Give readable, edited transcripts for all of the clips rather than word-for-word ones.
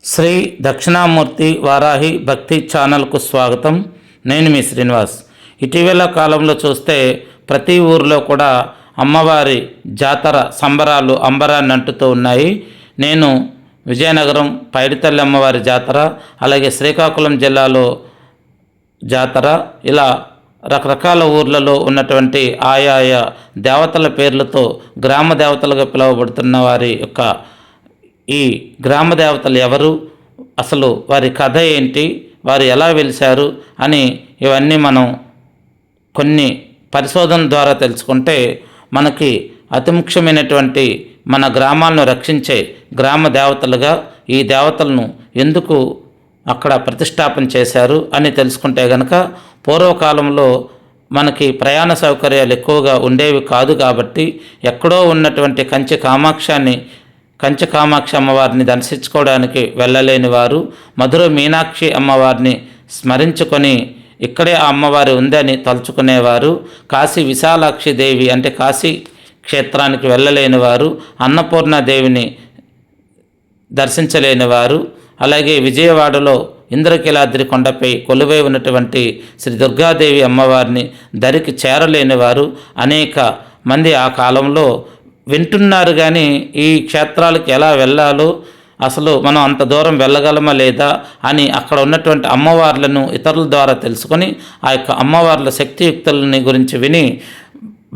శ్రీ దక్షిణామూర్తి వారాహి భక్తి ఛానల్కు స్వాగతం. నేను మీ శ్రీనివాస్. ఇటీవల కాలంలో చూస్తే ప్రతి ఊరిలో కూడా అమ్మవారి జాతర సంబరాలు అంబరాన్ని అంటుతూ ఉన్నాయి. నేను విజయనగరం పైడితల్లి అమ్మవారి జాతర, అలాగే శ్రీకాకుళం జిల్లాలో జాతర, ఇలా రకరకాల ఊర్లలో ఉన్నటువంటి ఆయా దేవతల పేర్లతో గ్రామ దేవతలుగా పిలువబడుతున్న వారి యొక్క ఈ గ్రామ దేవతలు ఎవరు, అసలు వారి కథ ఏంటి, వారు ఎలా వెలిశారు అని ఇవన్నీ మనం కొన్ని పరిశోధన ద్వారా తెలుసుకుంటే మనకి అతి ముఖ్యమైనటువంటి మన గ్రామాలను రక్షించే గ్రామ దేవతలుగా ఈ దేవతలను ఎందుకు అక్కడ ప్రతిష్టాపన చేశారు అని తెలుసుకుంటే గనక, పూర్వకాలంలో మనకి ప్రయాణ సౌకర్యాలు ఎక్కువగా ఉండేవి కాదు కాబట్టి ఎక్కడో ఉన్నటువంటి కంచి కామాక్షి అమ్మవారిని దర్శించుకోవడానికి వెళ్ళలేని వారు మధుర మీనాక్షి అమ్మవారిని స్మరించుకొని ఇక్కడే ఆ అమ్మవారి ఉందని తలుచుకునేవారు. కాశీ విశాలాక్షి దేవి అంటే కాశీ క్షేత్రానికి వెళ్ళలేని వారు, అన్నపూర్ణాదేవిని దర్శించలేని వారు, అలాగే విజయవాడలో ఇంద్రకీలాద్రి కొండపై కొలువై ఉన్నటువంటి శ్రీ దుర్గాదేవి అమ్మవారిని దరికి చేరలేని వారు అనేక మంది ఆ కాలంలో వింటున్నారు. కానీ ఈ క్షేత్రాలకు ఎలా వెళ్ళాలో, అసలు మనం అంత దూరం వెళ్ళగలమా లేదా అని అక్కడ ఉన్నటువంటి అమ్మవార్లను ఇతరుల ద్వారా తెలుసుకొని ఆ యొక్క అమ్మవార్ల శక్తియుక్తులని గురించి విని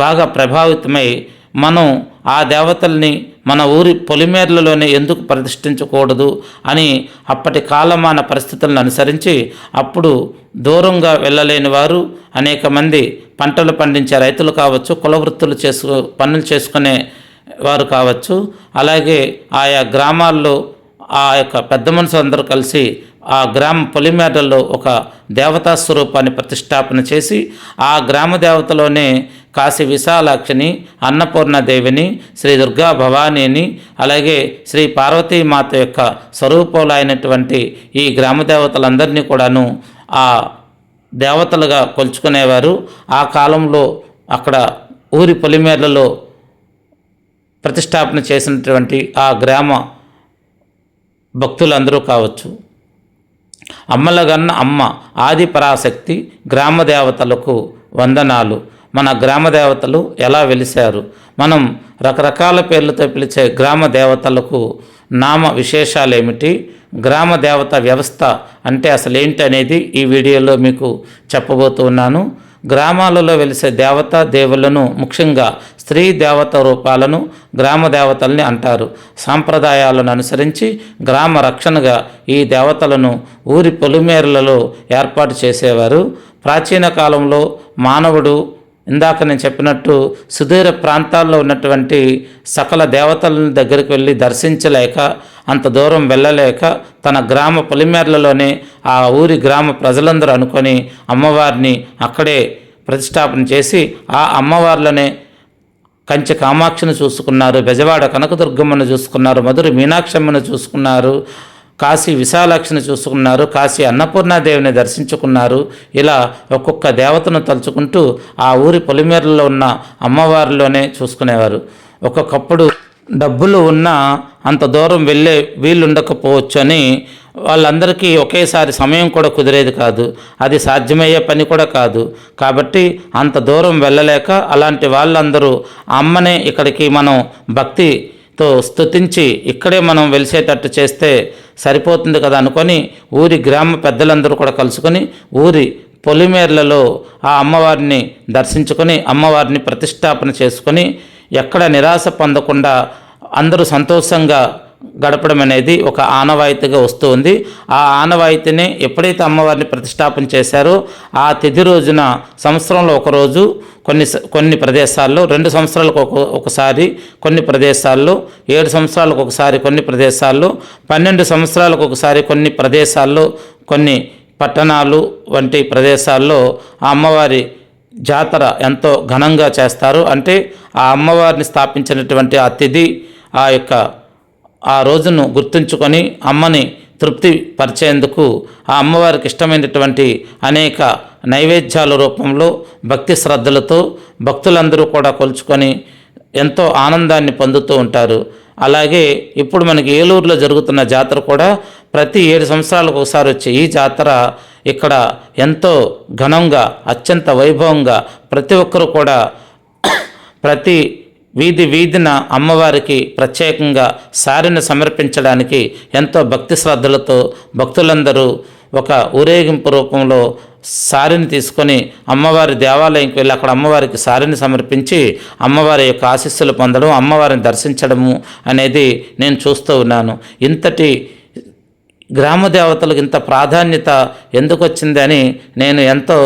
బాగా ప్రభావితమై మనం ఆ దేవతల్ని మన ఊరి పొలిమేర్లలోనే ఎందుకు ప్రతిష్ఠించకూడదు అని అప్పటి కాలమాన పరిస్థితులను అనుసరించి అప్పుడు దూరంగా వెళ్ళలేని వారు అనేక మంది పంటలు పండించే రైతులు కావచ్చు, కులవృత్తులు పనులు చేసుకునే వారు కావచ్చు, అలాగే ఆయా గ్రామాల్లో ఆ యొక్క పెద్ద మనుషులందరూ కలిసి ఆ గ్రామ పొలిమేరల్లో ఒక దేవతా స్వరూపాన్ని ప్రతిష్టాపన చేసి ఆ గ్రామ దేవతలోనే కాశీ విశాలాక్షిని, అన్నపూర్ణదేవిని, శ్రీ దుర్గా భవానీని, అలాగే శ్రీ పార్వతీమాత యొక్క స్వరూపాలైనటువంటి ఈ గ్రామ దేవతలందరినీ కూడాను ఆ దేవతలుగా కొలుచుకునేవారు. ఆ కాలంలో అక్కడ ఊరి పొలిమేర్లలో ప్రతిష్టాపన చేసినటువంటి ఆ గ్రామ భక్తులందరూ కావచ్చు. అమ్మలగన్న అమ్మ ఆది పరాశక్తి గ్రామ దేవతలకు వందనాలు. మన గ్రామ దేవతలు ఎలా వెలిశారు, మనం రకరకాల పేర్లతో పిలిచే గ్రామ దేవతలకు నామ విశేషాలు ఏమిటి, గ్రామ దేవత వ్యవస్థ అంటే అసలు ఏంటి అనేది ఈ వీడియోలో మీకు చెప్పబోతున్నాను. గ్రామాలలో వెలిసే దేవతా దేవులను, ముఖ్యంగా స్త్రీ దేవత రూపాలను గ్రామ దేవతల్ని అంటారు. సాంప్రదాయాలను అనుసరించి గ్రామ రక్షణగా ఈ దేవతలను ఊరి పొలిమేరలలో ఏర్పాటు చేసేవారు. ప్రాచీన కాలంలో మానవుడు ఇందాక నేను చెప్పినట్టు సుదూర ప్రాంతాల్లో ఉన్నటువంటి సకల దేవతల దగ్గరికి వెళ్ళి దర్శించలేక, అంత దూరం వెళ్ళలేక తన గ్రామ పొలిమేర్లలోనే ఆ ఊరి గ్రామ ప్రజలందరూ అనుకొని అమ్మవారిని అక్కడే ప్రతిష్టాపన చేసి ఆ అమ్మవార్లనే కంచి కామాక్షిని చూసుకున్నారు, బెజవాడ కనకదుర్గమ్మను చూసుకున్నారు, మధుర మీనాక్షమ్మను చూసుకున్నారు, కాశీ విశాలాక్షిని చూసుకున్నారు, కాశీ అన్నపూర్ణాదేవిని దర్శించుకున్నారు. ఇలా ఒక్కొక్క దేవతను తలుచుకుంటూ ఆ ఊరి పొలిమేరలో ఉన్న అమ్మవారిలోనే చూసుకునేవారు. ఒక్కొక్కప్పుడు డబ్బులు ఉన్నా అంత దూరం వెళ్ళే వీలుండకపోవచ్చు అని వాళ్ళందరికీ ఒకేసారి సమయం కూడా కుదిరేది కాదు, అది సాధ్యమయ్యే పని కూడా కాదు. కాబట్టి అంత దూరం వెళ్ళలేక అలాంటి వాళ్ళందరూ అమ్మనే ఇక్కడికి మనం భక్తితో స్తుతించి ఇక్కడే మనం వెలిసేటట్టు చేస్తే సరిపోతుంది కదా అనుకొని ఊరి గ్రామ పెద్దలందరూ కూడా కలుసుకొని ఊరి పొలిమేర్లలో ఆ అమ్మవారిని దర్శించుకొని అమ్మవారిని ప్రతిష్టాపన చేసుకొని ఎక్కడ నిరాశ పొందకుండా అందరూ సంతోషంగా గడపడం అనేది ఒక ఆనవాయితీగా వస్తుంది. ఆ ఆనవాయితీని ఎప్పుడైతే అమ్మవారిని ప్రతిష్టాపన చేశారో ఆ తిథి రోజున సంవత్సరంలో ఒకరోజు కొన్ని ప్రదేశాల్లో, 2 సంవత్సరాలకు ఒకసారి కొన్ని ప్రదేశాల్లో, 7 సంవత్సరాలకు ఒకసారి కొన్ని ప్రదేశాల్లో, 12 సంవత్సరాలకు ఒకసారి కొన్ని ప్రదేశాల్లో, కొన్ని పట్టణాలు వంటి ప్రదేశాల్లో ఆ అమ్మవారి జాతర ఎంతో ఘనంగా చేస్తారు. అంటే ఆ అమ్మవారిని స్థాపించినటువంటి ఆ తిథి ఆ రోజును గుర్తుంచుకొని అమ్మని తృప్తి పరిచేందుకు ఆ అమ్మవారికి ఇష్టమైనటువంటి అనేక నైవేద్యాల రూపంలో భక్తి శ్రద్ధలతో భక్తులందరూ కూడా కొలుచుకొని ఎంతో ఆనందాన్ని పొందుతూ ఉంటారు. అలాగే ఇప్పుడు మనకి ఏలూరులో జరుగుతున్న జాతర కూడా ప్రతి 7 సంవత్సరాలకు ఒకసారి వచ్చే ఈ జాతర ఇక్కడ ఎంతో ఘనంగా అత్యంత వైభవంగా ప్రతి ఒక్కరూ కూడా ప్రతి వీధిన అమ్మవారికి ప్రత్యేకంగా సారిని సమర్పించడానికి ఎంతో భక్తి శ్రద్ధలతో భక్తులందరూ ఒక ఊరేగింపు రూపంలో సారిని తీసుకొని అమ్మవారి దేవాలయంకి వెళ్ళి అక్కడ అమ్మవారికి సారిని సమర్పించి అమ్మవారి యొక్క ఆశీస్సులు పొందడం, అమ్మవారిని దర్శించడము అనేది నేను చూస్తూ ఉన్నాను. ఇంతటి గ్రామ దేవతలకు ఇంత ప్రాధాన్యత ఎందుకు వచ్చిందని నేను ఎంతో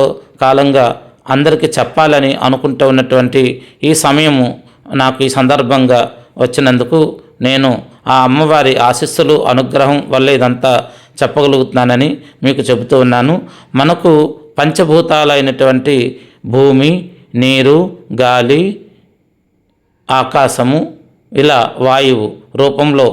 కాలంగా అందరికీ చెప్పాలని అనుకుంటూ ఉన్నటువంటి ఈ సమయము నాకు ఈ సందర్భంగా వచ్చినందుకు నేను ఆ అమ్మవారి ఆశీస్సులు అనుగ్రహం వల్ల ఇదంతా చెప్పగలుగుతున్నానని మీకు చెబుతూ ఉన్నాను. మనకు పంచభూతాలైనటువంటి భూమి, నీరు, గాలి, ఆకాశము, ఇలా వాయువు రూపంలో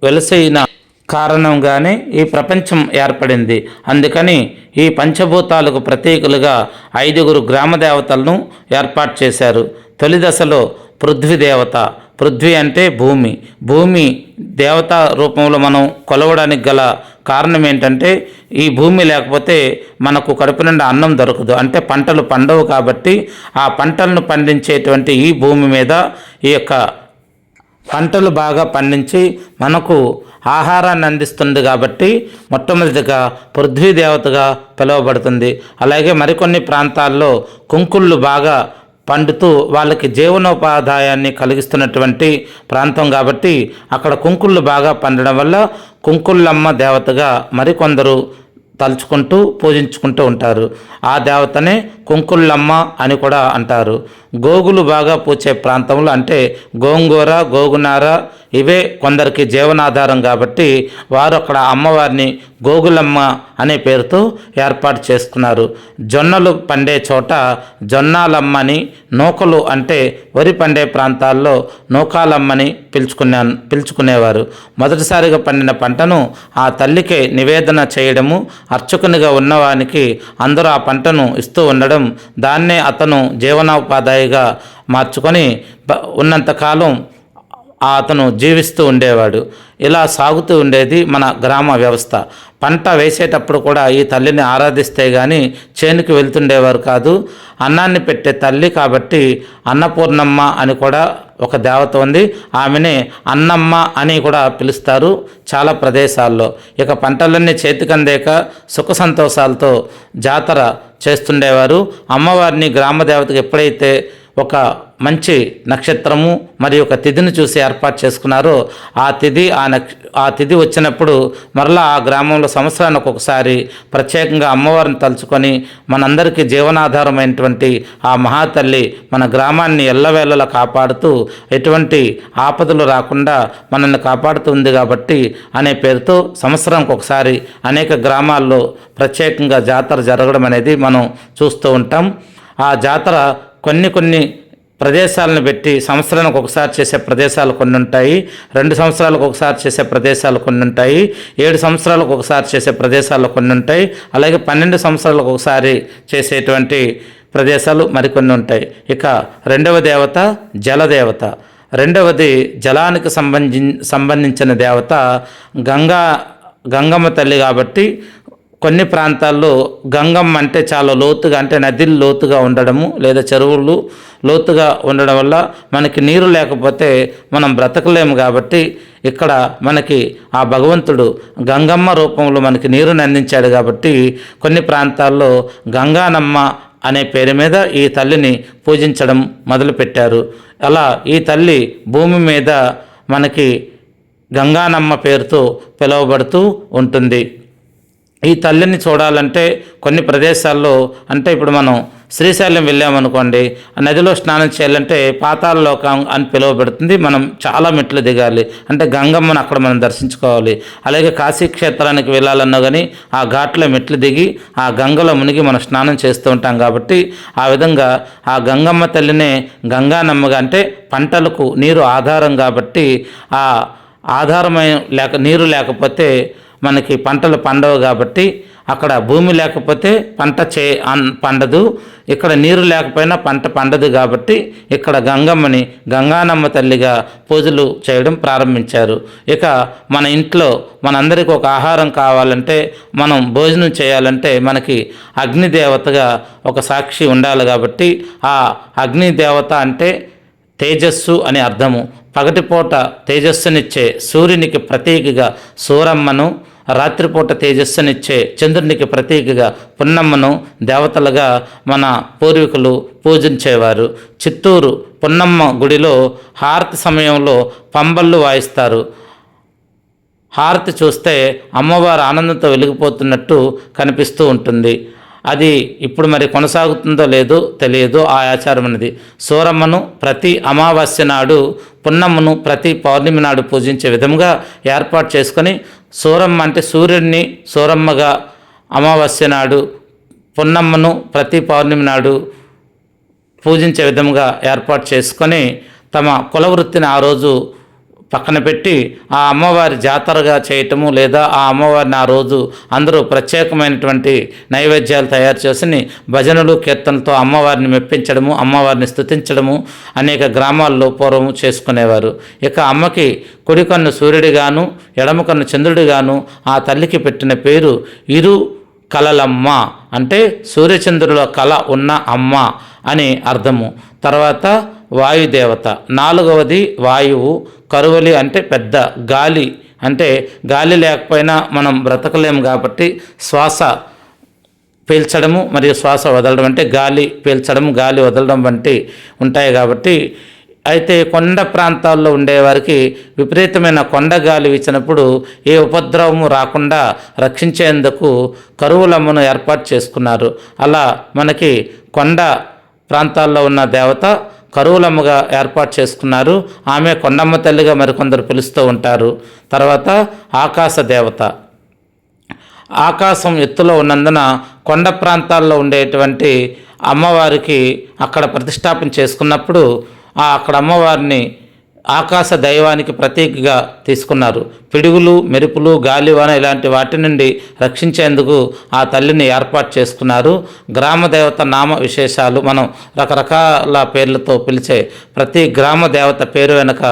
వెలసిన కారణంగానే ఈ ప్రపంచం ఏర్పడింది. అందుకని ఈ పంచభూతాలకు ప్రతీకలుగా 5 గ్రామ దేవతలను ఏర్పాటు చేశారు. తొలి దశలో పృథ్వీ దేవత, పృథ్వీ అంటే భూమి, భూమి దేవత రూపంలో మనం కొలవడానికి గల కారణం ఏంటంటే ఈ భూమి లేకపోతే మనకు కడుపు నిండా అన్నం దొరకదు, అంటే పంటలు పండవు. కాబట్టి ఆ పంటలను పండించేటువంటి ఈ భూమి మీద ఈ యొక్క పంటలు బాగా పండించి మనకు ఆహారాన్ని అందిస్తుంది కాబట్టి మొట్టమొదటిగా పృథ్వీ దేవతగా పిలువబడుతుంది. అలాగే మరికొన్ని ప్రాంతాల్లో కుంకుళ్ళు బాగా పండుతూ వాళ్ళకి జీవనోపాధ్యాయాన్ని కలిగిస్తున్నటువంటి ప్రాంతం కాబట్టి అక్కడ కుంకుళ్ళు బాగా పండడం వల్ల కుంకుళ్ళమ్మ దేవతగా మరికొందరు తలుచుకుంటూ పూజించుకుంటూ ఉంటారు. ఆ దేవతనే కుంకుళ్ళమ్మ అని కూడా అంటారు. గోగులు బాగా పూచే ప్రాంతంలో అంటే గోంగూర, గోగునార ఇవే కొందరికి జీవనాధారం కాబట్టి వారు అక్కడ అమ్మవారిని గోగులమ్మ అనే పేరుతో ఏర్పాటు చేసుకున్నారు. జొన్నలు పండే చోట జొన్నాలమ్మని, నూకలు అంటే వరి పండే ప్రాంతాల్లో నూకాలమ్మని పిలుచుకునేవారు. మొదటిసారిగా పండిన పంటను ఆ తల్లికే నివేదన చేయడము, అర్చకునిగా ఉన్నవానికి అందరూ ఆ పంటను ఇస్తూ ఉండడం, దాన్నే అతను జీవనోపాధ్యాయిగా మార్చుకొని ఉన్నంతకాలం అతను జీవిస్తూ ఉండేవాడు. ఇలా సాగుతూ ఉండేది మన గ్రామ వ్యవస్థ. పంట వేసేటప్పుడు కూడా ఈ తల్లిని ఆరాధిస్తే కానీ చేనుకి వెళ్తుండేవారు కాదు. అన్నాన్ని పెట్టే తల్లి కాబట్టి అన్నపూర్ణమ్మ అని కూడా ఒక దేవత ఉంది. ఆమెనే అన్నమ్మ అని కూడా పిలుస్తారు చాలా ప్రదేశాల్లో. ఇక పంటలన్నీ చేతికందేక సుఖ సంతోషాలతో జాతర చేస్తుండేవారు. అమ్మవారిని గ్రామ దేవతకు ఎప్పుడైతే ఒక మంచి నక్షత్రము మరియు ఒక తిథిని చూసి ఏర్పాటు చేసుకున్నారో ఆ తిథి వచ్చినప్పుడు మరలా ఆ గ్రామంలో సంవత్సరానికి ఒకసారి ప్రత్యేకంగా అమ్మవారిని తలుచుకొని మనందరికీ జీవనాధారమైనటువంటి ఆ మహాతల్లి మన గ్రామాన్ని ఎల్లవేళలా కాపాడుతూ ఎటువంటి ఆపదలు రాకుండా మనల్ని కాపాడుతుంది కాబట్టి అనే పేరుతో సంవత్సరానికి ఒకసారి అనేక గ్రామాల్లో ప్రత్యేకంగా జాతర జరగడం అనేది మనం చూస్తూ ఉంటాం. ఆ జాతర కొన్ని ప్రదేశాలను పెట్టి సంవత్సరానికి ఒకసారి చేసే ప్రదేశాలు కొన్ని ఉంటాయి, 2 సంవత్సరాలకు ఒకసారి చేసే ప్రదేశాలు కొన్ని ఉంటాయి, 7 సంవత్సరాలకు ఒకసారి చేసే ప్రదేశాలు కొన్ని ఉంటాయి, అలాగే 12 సంవత్సరాలకు ఒకసారి చేసేటువంటి ప్రదేశాలు మరికొన్ని ఉంటాయి. ఇక రెండవ దేవత జలదేవత. రెండవది జలానికి సంబంధించిన దేవత గంగమ్మ తల్లి కాబట్టి కొన్ని ప్రాంతాల్లో గంగమ్మ అంటే చాలా లోతుగా, అంటే నదులు లోతుగా ఉండడము లేదా చెరువులు లోతుగా ఉండడం వల్ల మనకి నీరు లేకపోతే మనం బ్రతకలేము. కాబట్టి ఇక్కడ మనకి ఆ భగవంతుడు గంగమ్మ రూపంలో మనకి నీరుని అందించాడు కాబట్టి కొన్ని ప్రాంతాల్లో గంగానమ్మ అనే పేరు మీద ఈ తల్లిని పూజించడం మొదలుపెట్టారు. అలా ఈ తల్లి భూమి మీద మనకి గంగానమ్మ పేరుతో పిలువబడుతూ ఉంటుంది. ఈ తల్లిని చూడాలంటే కొన్ని ప్రదేశాల్లో, అంటే ఇప్పుడు మనం శ్రీశైలం వెళ్ళామనుకోండి, నదిలో స్నానం చేయాలంటే పాతాళ లోకం అని పిలువబడుతుంది. మనం చాలా మెట్లు దిగాలి, అంటే గంగమ్మను అక్కడ మనం దర్శించుకోవాలి. అలాగే కాశీ క్షేత్రానికి వెళ్ళాలన్నా కానీ ఆ ఘాట్లో మెట్లు దిగి ఆ గంగలో మునిగి మనం స్నానం చేస్తూ ఉంటాం. కాబట్టి ఆ విధంగా ఆ గంగమ్మ తల్లినే గంగానమ్మగా, అంటే పంటలకు నీరు ఆధారం కాబట్టి ఆ ఆధారమైన నీరు లేకపోతే మనకి పంటలు పండవు కాబట్టి అక్కడ భూమి లేకపోతే పంట పండదు, ఇక్కడ నీరు లేకపోయినా పంట పండదు కాబట్టి ఇక్కడ గంగమ్మని గంగానమ్మ తల్లిగా పూజలు చేయడం ప్రారంభించారు. ఇక మన ఇంట్లో మనందరికీ ఒక ఆహారం కావాలంటే, మనం భోజనం చేయాలంటే మనకి అగ్నిదేవతగా ఒక సాక్షి ఉండాలి కాబట్టి ఆ అగ్నిదేవత అంటే తేజస్సు అని అర్థము. పగటిపూట తేజస్సునిచ్చే సూర్యునికి ప్రతీకగా సూరమ్మను, రాత్రిపూట తేజస్సునిచ్చే చంద్రునికి ప్రతీకగా పున్నమ్మను దేవతలుగా మన పూర్వీకులు పూజించేవారు. చిత్తూరు పున్నమ్మ గుడిలో హారతి సమయంలో పంబళ్ళు వాయిస్తారు. హారతి చూస్తే అమ్మవారు ఆనందంతో వెలిగిపోతున్నట్టు కనిపిస్తూ ఉంటుంది. అది ఇప్పుడు మరి కొనసాగుతుందో లేదో తెలియదు ఆ ఆచారం అనేది. సూరమ్మను ప్రతి అమావాస్య నాడు, పున్నమ్మను ప్రతి పౌర్ణమి నాడు పూజించే విధంగా ఏర్పాటు చేసుకొని, సూరమ్మ అంటే సూర్యుడిని సూరమ్మగా అమావాస్య నాడు, పున్నమ్మను ప్రతి పౌర్ణమి నాడు పూజించే విధంగా ఏర్పాటు చేసుకొని తమ కులవృత్తిని ఆ రోజు పక్కన పెట్టి ఆ అమ్మవారి జాతరగా చేయటము, లేదా ఆ అమ్మవారిని ఆ రోజు అందరూ ప్రత్యేకమైనటువంటి నైవేద్యాలు తయారు చేసి భజనలు కీర్తనలతో అమ్మవారిని మెప్పించడము, అమ్మవారిని స్తుతించడము అనేక గ్రామాల్లో పూర్వము చేసుకునేవారు. ఇక అమ్మకి కుడి కన్ను సూర్యుడిగాను, ఎడమ కన్ను చంద్రుడిగాను ఆ తల్లికి పెట్టిన పేరు ఇరు కలలమ్మ, అంటే సూర్యచంద్రుల కళ ఉన్న అమ్మ అని అర్థము. తర్వాత వాయుదేవత, నాలుగవది వాయువు. కరువలి అంటే పెద్ద గాలి, అంటే గాలి లేకపోయినా మనం బ్రతకలేము కాబట్టి శ్వాస పీల్చడము మరియు శ్వాస వదలడం, అంటే గాలి పీల్చడం గాలి వదలడం వంటి ఉంటాయి కాబట్టి. అయితే కొండ ప్రాంతాల్లో ఉండేవారికి విపరీతమైన కొండ గాలి వీచినప్పుడు ఏ ఉపద్రవము రాకుండా రక్షించేందుకు కరువులమ్మను ఏర్పాటు చేసుకున్నారు. అలా మనకి కొండ ప్రాంతాల్లో ఉన్న దేవత కరువులమ్మగా ఏర్పాటు చేసుకున్నారు. ఆమె కొండమ్మ తల్లిగా మరికొందరు పిలుస్తూ ఉంటారు. తర్వాత ఆకాశ దేవత, ఆకాశం ఎత్తులో ఉన్నందున కొండ ప్రాంతాల్లో ఉండేటువంటి అమ్మవారికి అక్కడ ప్రతిష్టాపన చేసుకున్నప్పుడు అక్కడ అమ్మవారిని ఆకాశ దైవానికి ప్రతీకగా తీసుకున్నారు. పిడుగులు, మెరుపులు, గాలివాన ఇలాంటి వాటి నుండి రక్షించేందుకు ఆ తల్లిని ఏర్పాటు చేసుకున్నారు. గ్రామ దేవత నామ విశేషాలు, మనం రకరకాల పేర్లతో పిలిచే ప్రతి గ్రామ దేవత పేరు వెనుక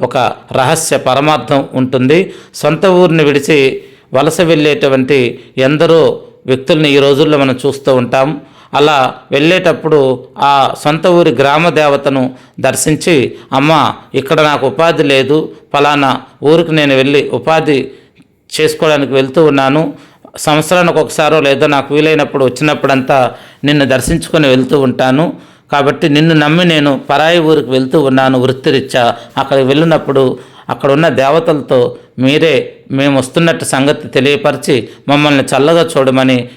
ఒక రహస్య పరమార్థం ఉంటుంది. సొంత ఊరిని విడిచి వలస వెళ్ళేటువంటి ఎందరో వ్యక్తుల్ని ఈ రోజుల్లో మనం చూస్తూ ఉంటాం. అలా వెళ్ళేటప్పుడు ఆ సొంత ఊరి గ్రామ దేవతను దర్శించి, అమ్మ ఇక్కడ నాకు ఉపాధి లేదు, ఫలానా ఊరికి నేను వెళ్ళి ఉపాధి చేసుకోవడానికి వెళ్తూ ఉన్నాను, సంవత్సరానికి ఒకసారో లేదో నాకు వీలైనప్పుడు వచ్చినప్పుడంతా నిన్ను దర్శించుకొని వెళ్తూ ఉంటాను, కాబట్టి నిన్ను నమ్మి నేను పరాయి ఊరికి వెళ్తూ ఉన్నాను వృత్తిరీత్యా. అక్కడికి వెళ్ళినప్పుడు అక్కడ ఉన్న దేవతలతో మేము వస్తున్నట్టు సంగతి తెలియపరిచి మమ్మల్ని చల్లగా చూడమని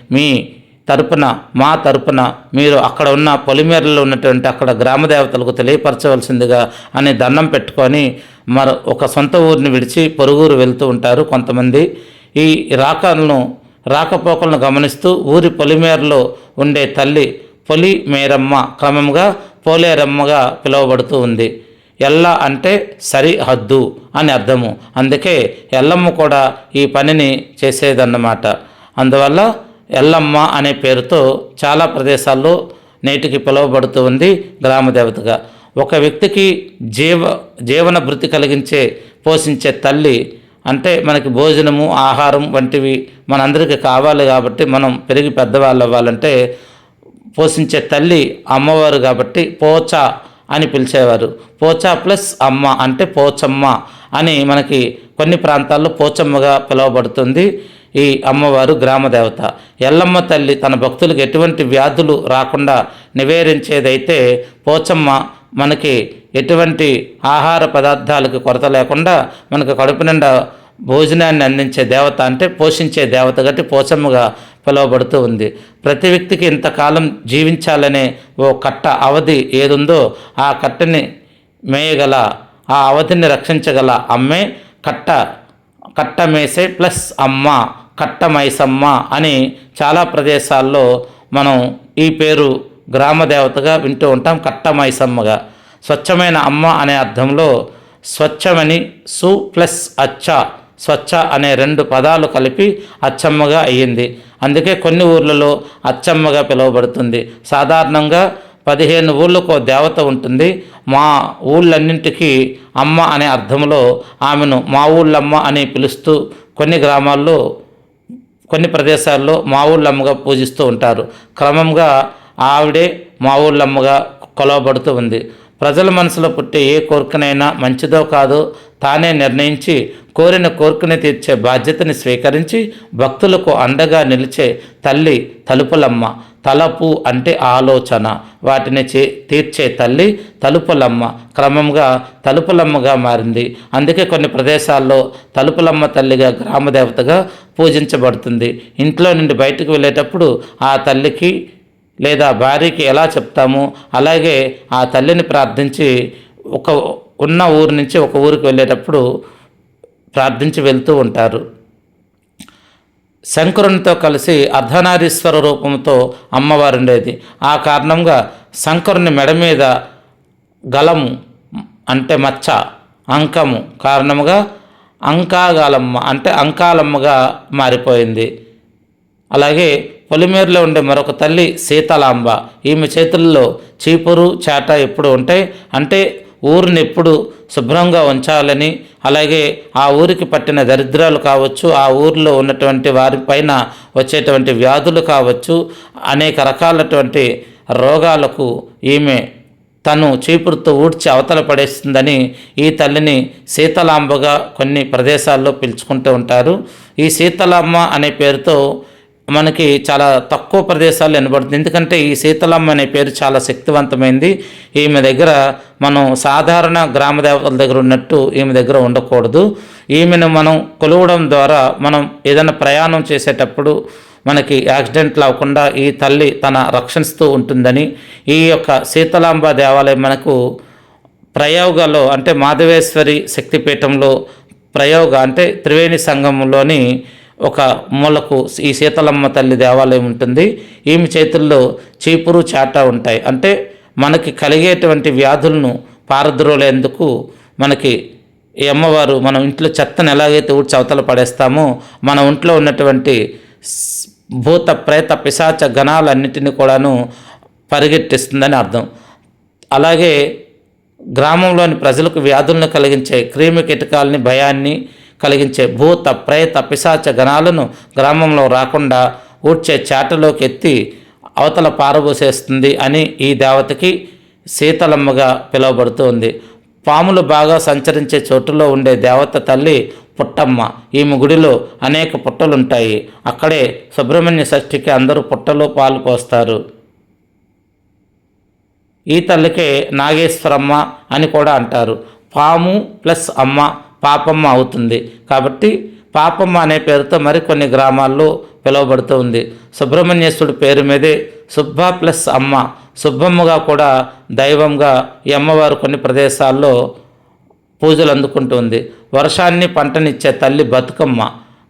మా తరపున మీరు అక్కడ ఉన్న పొలిమేరలో ఉన్నటువంటి అక్కడ గ్రామ దేవతలకు తెలియపరచవలసిందిగా అని దండం పెట్టుకొని ఒక సొంత ఊరిని విడిచి పొరుగురు వెళ్తూ ఉంటారు కొంతమంది. ఈ రాకపోకలను గమనిస్తూ ఊరి పొలిమేరలో ఉండే తల్లి పొలిమేరమ్మ క్రమంగా పోలేరమ్మగా పిలువబడుతూ ఉంది. ఎల్ల అంటే సరిహద్దు అని అర్థము. అందుకే ఎల్లమ్మ కూడా ఈ పనిని చేసేదన్నమాట. అందువల్ల ఎల్లమ్మ అనే పేరుతో చాలా ప్రదేశాల్లో నేటికి పిలువబడుతూ ఉంది గ్రామదేవతగా. ఒక వ్యక్తికి జీవన భృతి పోషించే తల్లి అంటే మనకి భోజనము, ఆహారం వంటివి మనందరికీ కావాలి కాబట్టి, మనం పెరిగి పెద్దవాళ్ళు అవ్వాలంటే పోషించే తల్లి అమ్మవారు కాబట్టి పోచ అని పిలిచేవారు. పోచ ప్లస్ అమ్మ అంటే పోచమ్మ అని మనకి కొన్ని ప్రాంతాల్లో పోచమ్మగా పిలువబడుతుంది ఈ అమ్మవారు గ్రామదేవత. ఎల్లమ్మ తల్లి తన భక్తులకు ఎటువంటి వ్యాధులు రాకుండా నివేదించేదైతే పోచమ్మ మనకి ఎటువంటి ఆహార పదార్థాలకు కొరత లేకుండా మనకు కడుపు నిండా భోజనాన్ని అందించే దేవత, అంటే పోషించే దేవత కాబట్టి పోచమ్మగా పిలువబడుతూ ఉంది. ప్రతి వ్యక్తికి ఇంతకాలం జీవించాలనే ఓ కట్ట అవధి ఏదుందో ఆ కట్టని మేయగల, ఆ అవధిని రక్షించగల అమ్మే కట్టమేసే ప్లస్ అమ్మ, కట్టమైసమ్మ అని చాలా ప్రదేశాల్లో మనం ఈ పేరు గ్రామదేవతగా వింటూ ఉంటాం, కట్టమైసమ్మగా. స్వచ్ఛమైన అమ్మ అనే అర్థంలో స్వచ్ఛమని సు ప్లస్ అచ్చ స్వచ్ఛ అనే 2 పదాలు కలిపి అచ్చమ్మగా అయ్యింది. అందుకే కొన్ని ఊర్లలో అచ్చమ్మగా పిలువబడుతుంది. సాధారణంగా 15 ఊళ్ళకో దేవత ఉంటుంది. మా ఊళ్ళన్నింటికీ అమ్మ అనే అర్థంలో ఆమెను మా ఊళ్ళమ్మ అని పిలుస్తూ కొన్ని గ్రామాల్లో కొన్ని ప్రదేశాల్లో మా ఊళ్ళమ్మగా పూజిస్తూ ఉంటారు. క్రమంగా ఆవిడే మా ఊళ్ళమ్మగా కొలవబడుతూ ఉంది. ప్రజల మనసులో పుట్టే ఏ కోరికనైనా మంచిదో కాదో తానే నిర్ణయించి కోరిన కోరికని తీర్చే బాధ్యతని స్వీకరించి భక్తులకు అండగా నిలిచే తల్లి తలుపులమ్మ. తలపు అంటే ఆలోచన, వాటిని తీర్చే తల్లి తలుపులమ్మ క్రమంగా తలుపులమ్మగా మారింది. అందుకే కొన్ని ప్రదేశాల్లో తలుపులమ్మ తల్లిగా గ్రామదేవతగా పూజించబడుతుంది. ఇంట్లో నుండి బయటకు వెళ్ళేటప్పుడు ఆ తల్లికి లేదా భార్యకి ఎలా చెప్తాము, అలాగే ఆ తల్లిని ప్రార్థించి ఉన్న ఊరు నుంచి ఒక ఊరికి వెళ్ళేటప్పుడు ప్రార్థించి వెళ్తూ ఉంటారు. శంకరునితో కలిసి అర్ధనారీశ్వర రూపంతో అమ్మవారు ఉండేది. ఆ కారణంగా శంకరుని మెడ మీద గలము అంటే మచ్చ, అంకము కారణముగా అంకాగాలమ్మ అంటే అంకాలమ్మగా మారిపోయింది. అలాగే పొలిమేరులో ఉండే మరొక తల్లి శీతలాంబ. ఈమె చేతుల్లో చీపురు చాట ఎప్పుడు ఉంటాయి. అంటే ఊరిని ఎప్పుడు శుభ్రంగా ఉంచాలని, అలాగే ఆ ఊరికి పట్టిన దరిద్రాలు కావచ్చు, ఆ ఊరిలో ఉన్నటువంటి వారిపైన వచ్చేటువంటి వ్యాధులు కావచ్చు, అనేక రకాలటువంటి రోగాలకు ఈమె తను చీపురుతో ఊడ్చి అవతల పడేస్తుందని ఈ తల్లిని శీతలాంబగా కొన్ని ప్రదేశాల్లో పిలుచుకుంటూ ఉంటారు. ఈ శీతలాంబ అనే పేరుతో మనకి చాలా తక్కువ ప్రదేశాల్లో వినబడుతుంది. ఎందుకంటే ఈ శీతలమ్మ అనే పేరు చాలా శక్తివంతమైంది. ఈమె దగ్గర మనం సాధారణ గ్రామ దేవతల దగ్గర ఉన్నట్టు ఈమె దగ్గర ఉండకూడదు. ఈమెను మనం కొలవడం ద్వారా మనం ఏదైనా ప్రయాణం చేసేటప్పుడు మనకి యాక్సిడెంట్లు అవ్వకుండా ఈ తల్లి తన రక్షిస్తూ ఉంటుందని ఈ యొక్క శీతలాంబ దేవాలయం మనకు ప్రయోగలో అంటే మాధవేశ్వరి శక్తిపీఠంలో ప్రయోగ అంటే త్రివేణి సంగమంలోని ఒక మూలకు ఈ శీతలమ్మ తల్లి దేవాలయం ఉంటుంది. ఈమె చేతుల్లో చీపురు చాట ఉంటాయి. అంటే మనకి కలిగేటువంటి వ్యాధులను పారద్రోలేందుకు మనకి ఈ అమ్మవారు మనం ఇంట్లో చెత్తను ఎలాగైతే ఊడ్చి అవతల పడేస్తామో మన ఒంట్లో ఉన్నటువంటి భూత ప్రేత పిశాచ గణాలన్నిటిని కూడాను పరిగెట్టిస్తుందని అర్థం. అలాగే గ్రామంలోని ప్రజలకు వ్యాధులను కలిగించే క్రిమి కీటకాలని భయాన్ని కలిగించే భూత ప్రేత పిశాచ గణాలను గ్రామంలో రాకుండా ఊడ్చే చాటలోకి ఎత్తి అవతల పారబోసేస్తుంది అని ఈ దేవతకి శీతలమ్మగా పిలువబడుతుంది. పాములు బాగా సంచరించే చోటులో ఉండే దేవత తల్లి పుట్టమ్మ. ఈమె గుడిలో అనేక పుట్టలుంటాయి. అక్కడే సుబ్రహ్మణ్య షష్ఠికి అందరూ పుట్టలో పాలు పోస్తారు. ఈ తల్లికే నాగేశ్వరమ్మ అని కూడా అంటారు. పాము ప్లస్ అమ్మ పాపమ్మ అవుతుంది. కాబట్టి పాపమ్మ అనే పేరుతో మరికొన్ని గ్రామాల్లో పిలువబడుతూ ఉంది. సుబ్రహ్మణ్యేశ్వరుడి పేరు మీదే సుబ్బ ప్లస్ అమ్మ, సుబ్బమ్మగా కూడా దైవంగా ఈ అమ్మవారు కొన్ని ప్రదేశాల్లో పూజలు అందుకుంటుంది. వర్షాన్ని పంటనిచ్చే తల్లి బతుకమ్మ.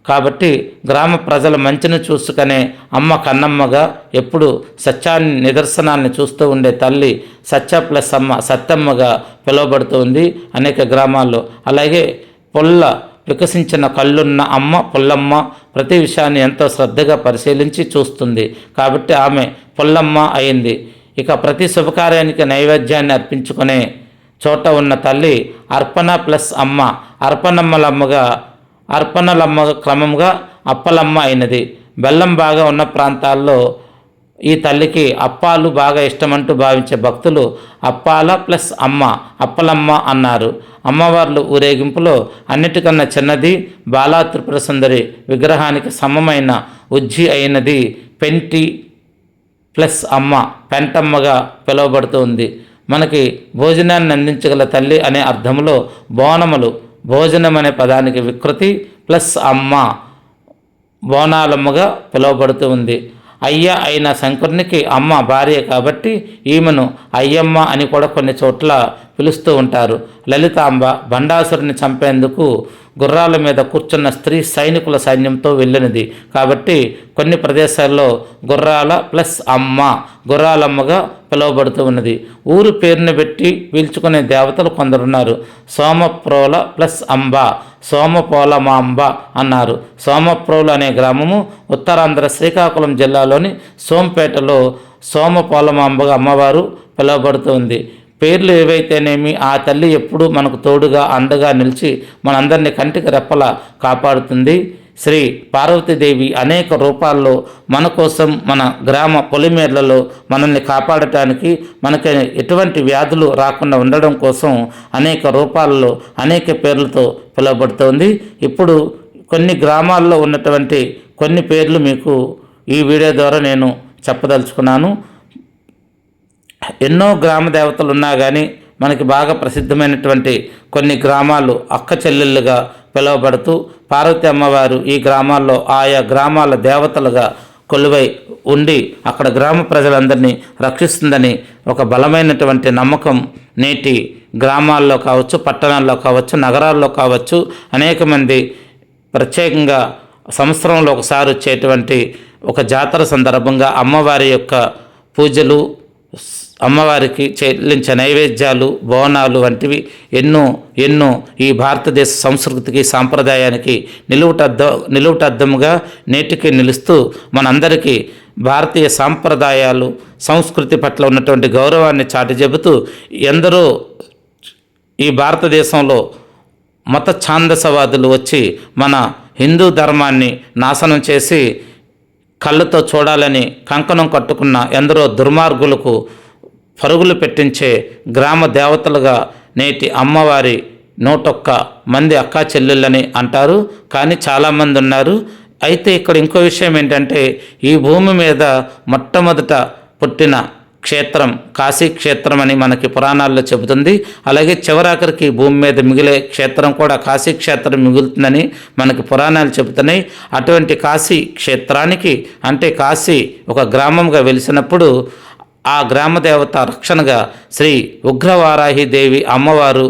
కాబట్టి గ్రామ ప్రజల మంచిని చూసుకునే అమ్మ కన్నమ్మగా ఎప్పుడు సత్యాన్ని నిదర్శనాన్ని చూస్తూ ఉండే తల్లి సత్య ప్లస్ అమ్మ సత్తమ్మగా పిలువబడుతూ ఉంది అనేక గ్రామాల్లో. అలాగే పొల్ల వికసించిన కళ్ళున్న అమ్మ పుల్లమ్మ ప్రతి విషయాన్ని ఎంతో శ్రద్ధగా పరిశీలించి చూస్తుంది. కాబట్టి ఆమె పుల్లమ్మ అయింది. ఇక ప్రతి శుభకార్యానికి నైవేద్యాన్ని అర్పించుకునే చోట ఉన్న తల్లి అర్పణ ప్లస్ అమ్మ అర్పణలమ్మ క్రమంగా అప్పలమ్మ అయినది. బెల్లం బాగా ఉన్న ప్రాంతాల్లో ఈ తల్లికి అప్పాలు బాగా ఇష్టమంటూ భావించే భక్తులు అప్పాల ప్లస్ అమ్మ అప్పలమ్మ అన్నారు. అమ్మవార్లు ఊరేగింపులో అన్నిటికన్నా చిన్నది బాలా త్రిపుర సుందరి విగ్రహానికి సమమైన ఉజ్జి అయినది పెంటి ప్లస్ అమ్మ పెంటమ్మగా పిలువబడుతుంది. మనకి భోజనాన్ని అందించగల తల్లి అనే అర్థంలో బోనములు భోజనం అనే పదానికి వికృతి ప్లస్ అమ్మ బోనాలమ్మగా పిలువబడుతూ ఉంది. అయ్య అయిన శంకరునికి అమ్మ భార్య కాబట్టి ఈమెను అయ్యమ్మ అని కూడా కొన్ని చోట్ల పిలుస్తూ ఉంటారు. లలితాంబ భండాసురుని చంపేందుకు గుర్రాల మీద కూర్చున్న స్త్రీ సైనికుల సైన్యంతో వెళ్ళినది కాబట్టి కొన్ని ప్రదేశాల్లో గుర్రాల ప్లస్ అమ్మ గుర్రాలమ్మగా పిలువబడుతూ ఉన్నది. ఊరు పేరును పెట్టి పెట్టి పీల్చుకునే దేవతలు కొందరున్నారు. సోమప్రోల ప్లస్ అంబ, సోమపోలమాంబ అన్నారు. సోమప్రోలు అనే గ్రామము ఉత్తరాంధ్ర శ్రీకాకుళం జిల్లాలోని సోంపేటలో సోమపోలమాంబగా అమ్మవారు పిలువబడుతుంది. పేర్లు ఏవైతేనేమి ఆ తల్లి ఎప్పుడూ మనకు తోడుగా అండగా నిలిచి మనందరినీ కంటికి రెప్పలా కాపాడుతుంది. శ్రీ పార్వతీదేవి అనేక రూపాల్లో మన కోసం మన గ్రామ పొలిమేర్లలో మనల్ని కాపాడటానికి, మనకి ఎటువంటి వ్యాధులు రాకుండా ఉండడం కోసం అనేక రూపాలలో అనేక పేర్లతో పిలువబడుతోంది. ఇప్పుడు కొన్ని గ్రామాల్లో ఉన్నటువంటి కొన్ని పేర్లు మీకు ఈ వీడియో ద్వారా నేను చెప్పదలుచుకున్నాను. ఎన్నో గ్రామ దేవతలు ఉన్నా కానీ మనకి బాగా ప్రసిద్ధమైనటువంటి కొన్ని గ్రామాలు అక్క చెల్లెళ్ళుగా పిలువబడుతూ పార్వతీ అమ్మవారు ఈ గ్రామాల్లో ఆయా గ్రామాల దేవతలుగా కొలువై ఉండి అక్కడ గ్రామ ప్రజలందరినీ రక్షిస్తుందని ఒక బలమైనటువంటి నమ్మకం నేటి గ్రామాల్లో కావచ్చు, పట్టణాల్లో కావచ్చు, నగరాల్లో కావచ్చు అనేక మంది ప్రత్యేకంగా సంవత్సరంలో ఒకసారి వచ్చేటువంటి ఒక జాతర సందర్భంగా అమ్మవారి యొక్క పూజలు, అమ్మవారికి చెల్లించే నైవేద్యాలు, బోనాలు వంటివి ఎన్నో ఈ భారతదేశ సంస్కృతికి, సాంప్రదాయానికి నిలువుటద్దముగా నేటికి నిలుస్తూ మనందరికీ భారతీయ సాంప్రదాయాలు, సంస్కృతి పట్ల ఉన్నటువంటి గౌరవాన్ని చాటి చెబుతూ ఎందరో ఈ భారతదేశంలో మత ఛాందసవాదులు వచ్చి మన హిందూ ధర్మాన్ని నాశనం చేసి కళ్ళతో చూడాలని కంకణం కట్టుకున్న ఎందరో దుర్మార్గులకు పరుగులు పెట్టించే గ్రామ దేవతలుగా నేటి అమ్మవారి 101 మంది అక్కా చెల్లెళ్ళని అంటారు. కానీ చాలామంది ఉన్నారు. అయితే ఇక్కడ ఇంకో విషయం ఏంటంటే ఈ భూమి మీద మొట్టమొదట పుట్టిన క్షేత్రం కాశీ క్షేత్రం అని మనకి పురాణాల్లో చెబుతుంది. అలాగే చివరాఖరికి భూమి మీద మిగిలే క్షేత్రం కూడా కాశీ క్షేత్రం మిగులుతుందని మనకి పురాణాలు చెబుతున్నాయి. అటువంటి కాశీ క్షేత్రానికి అంటే కాశీ ఒక గ్రామంగా వెలిసినప్పుడు ఆ గ్రామదేవత రక్షణగా శ్రీ ఉగ్రవారాహిదేవి అమ్మవారు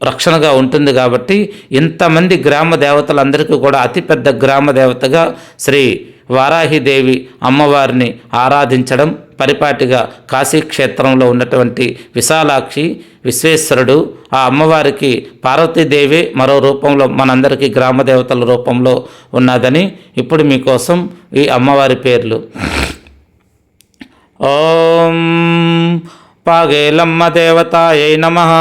రక్షణగా ఉంటుంది. కాబట్టి ఇంతమంది గ్రామ దేవతలందరికీ కూడా అతిపెద్ద గ్రామ దేవతగా శ్రీ వారాహిదేవి అమ్మవారిని ఆరాధించడం పరిపాటిగా కాశీక్షేత్రంలో ఉన్నటువంటి విశాలాక్షి, విశ్వేశ్వరుడు, ఆ అమ్మవారికి పార్వతీదేవి మరో రూపంలో మనందరికీ గ్రామ దేవతల రూపంలో ఉన్నదని ఇప్పుడు మీకోసం ఈ అమ్మవారి పేర్లు. ఓం పాగేలమ్మ దేవతాయై నమః.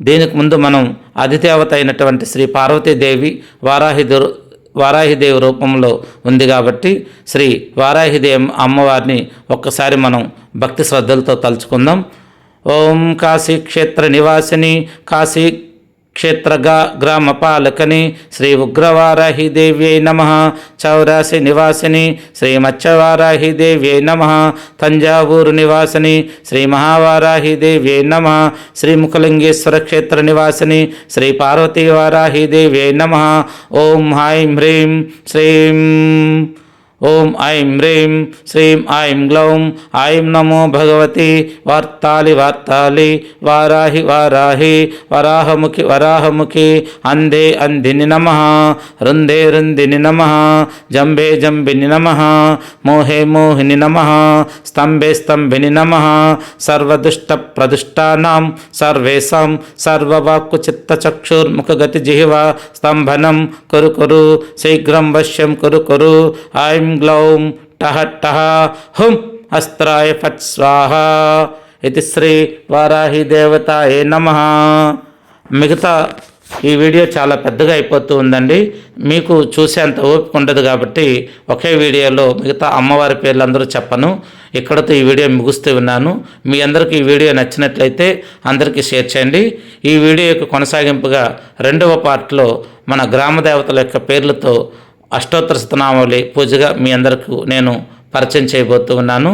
దీనికి ముందు మనం అధిదేవత అయినటువంటి శ్రీ పార్వతీదేవి వారాహిదేవి రూపంలో ఉంది కాబట్టి శ్రీ వారాహిదేవి అమ్మవారిని ఒక్కసారి మనం భక్తి శ్రద్ధలతో తలుచుకుందాం. ఓం కాశీ క్షేత్ర నివాసిని, కాశీ క్షేత్రగా గ్రామ పాలకని శ్రీ ఉగ్రవారాహిదేవ్యై నమః. చౌరాసి నివాసిని శ్రీ మత్స్యవారాహిదేవ్యై నమః. తంజావూరు నివాసిని శ్రీ మహావారాహిదేవ్యై నమః. శ్రీ ముఖలింగేశ్వర క్షేత్ర నివాసిని శ్రీ పార్వతీ వారాహిదేవ్యై నమః. ఓం ఐం హ్రీం శ్రీం ఓం ఐం హ్రీం శ్రీం ఐం గ్లౌం ఐం నమో భగవతి వార్తాలి వారాహి వరాహముఖి అందే అందిని నమః. రుందిని నమః. జంబిని నమః. మోహిని నమః. స్తంభిని నమః. సర్వదుష్ట ప్రదుష్టానాం సర్వేషాం సర్వవాక్కు చిత్తచక్షుర్ముఖగతి జిహ్వ స్తంభనం కురు శీఘ్రం వశ్యం కురు. ఐం గ్లౌం టహ హుం అస్త్రాయ ఫట్ స్వాహ. ఇది శ్రీ వారాహి దేవతాయే నమః. మిగతా ఈ వీడియో చాలా పెద్దగా అయిపోతూ ఉందండి. మీకు చూసేంత ఓపిక ఉండదు కాబట్టి ఒకే వీడియోలో మిగతా అమ్మవారి పేర్లు అందరూ చెప్పను. ఇక్కడతో ఈ వీడియో ముగుస్తూ ఉన్నాను. మీ అందరికీ ఈ వీడియో నచ్చినట్లయితే అందరికీ షేర్ చేయండి. ఈ వీడియోకి కొనసాగింపుగా 2వ పార్ట్లో మన గ్రామ దేవతల యొక్క పేర్లతో అష్టోత్తర శతనామావళి పూజగా మీ అందరికీ నేను పరిచయం చేయబోతూ ఉన్నాను.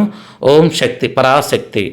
ఓం శక్తి పరాశక్తి.